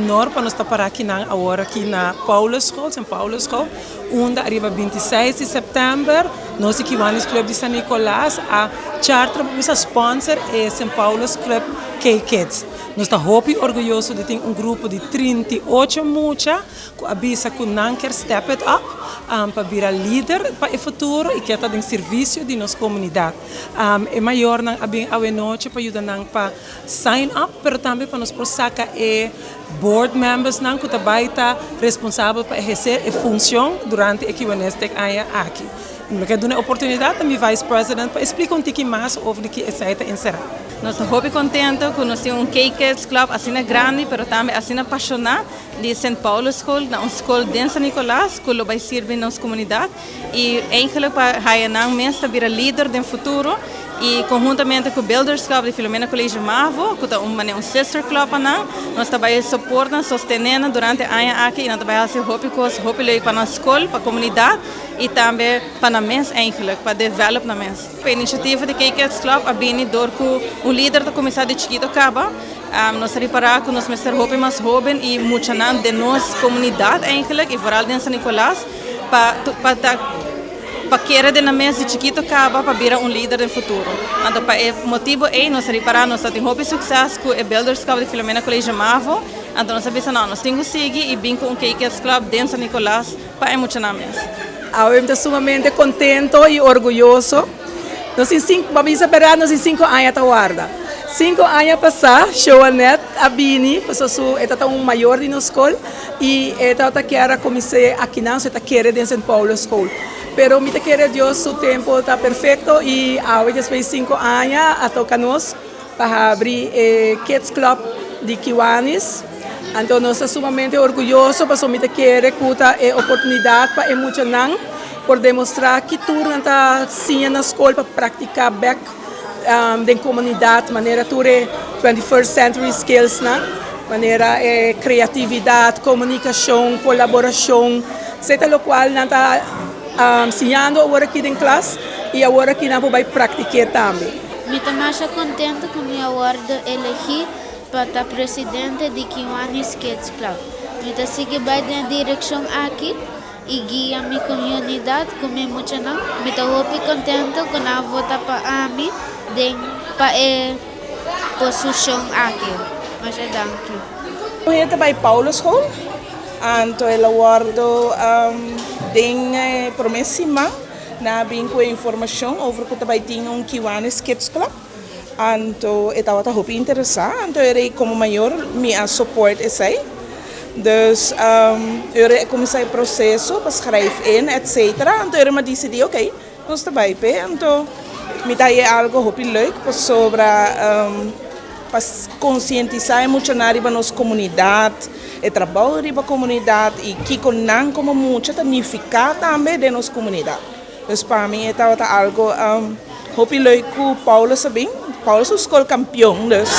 honor para nós estar para aqui agora aqui na Paulus School, São Paulo School, onde arriba 26 de setembro, nós aqui Kiwanis Club de San Nicolás, a charter para sponsor é São Paulo Club K-Kids. Nós estamos muito orgulhosos de ter grupo de 38 muchachos que avisa que não quer step it up para virar líder para o futuro e que está em serviço de nossa comunidade. É maior não a noite para ajudar para sign up, mas também para nos sacar board members não que também está responsável para exercer a função durante a Kiwanistic aqui. Eu quero dar a oportunidade a minha vice-president para explicar um pouquinho mais sobre o que é essa encerrada. Nós estamos muito contentes que nós temos K-Kids Club assim grande, mas também assim apaixonado de São Paulo School, uma escola de San Nicolás, que vai servir nossa comunidade e eigenlijk para Hayanang mesmo virar líder do futuro e conjuntamente com o Builders Club de Filomena Colégio Mavo, que é um sister club nós também suportamos, sostenemos durante a ano aqui e nós também fazemos muito para a escola, para a comunidade e também para a mesa eigenlijk, para desenvolver a mesa. A iniciativa de K-Kids Club é bem door com o líder da comissão de Chiquito Caba. Nós reparamos que nós mesmos jovens mais jovens e muito de nossa comunidade eigenlijk e vooral de San Nicolás para querer de na mesa de Chiquito Caba para virar líder no futuro. Então, para o motivo é nós reparamos nós temos muito sucesso com o Builders Club de Filomena Colégio Mavo. Então, nós pensamos nós temos que seguir e vir com o K-Kids Club de San Nicolás para muito na mesa. Eu estou sumamente contente e orgulhoso. Nós em 5 anos a guarda. 5 anos passar, show a net, a Bini, passou é um maior de nossa escola e é quer comecei aqui não, se quer de São Paulo School. Pero me quer Deus o tempo está perfeito e hoje depois de 5 anos a tocar nós para abrir Kids Club de Kiwanis. Então nós estamos sumamente orgulhosos, porque me quer a oportunidade para emocionar, por demonstrar que tudo está sim na escola para praticar back da comunidade, maneira tudo 21st century skills, maneira criatividade, comunicação, colaboração, seja o qual não está ensinando agora aqui em classe e agora aqui não vai praticar também. Me estou mais contente com minha award elegi para estar presidente de Kiwanis Kids Club. Me estou seguindo bem na direção aqui e guia minha comunidade como muito não. Me estou muito contente com a vota para mim para a posição aqui. Mas é danke. Eu estou em Paulo School. Então, eu aguardo promessa na com informação sobre que também tem Kiwanis Kids Club. Então, eu estava muito interessado. Então, eu como maior me suporte esse. Dus eu comecei o processo para escrever etc. Então eu me decidi, ok, nós estamos bem. Então me dá algo muito leuk sobre para conscientizar e emocionar a nossa comunidade, o trabalho da comunidade e que não como muito significa também de nossa comunidade. Dus para mim é algo muito leuk que Paulo sabia. Paulo é o escola campeão. Dus.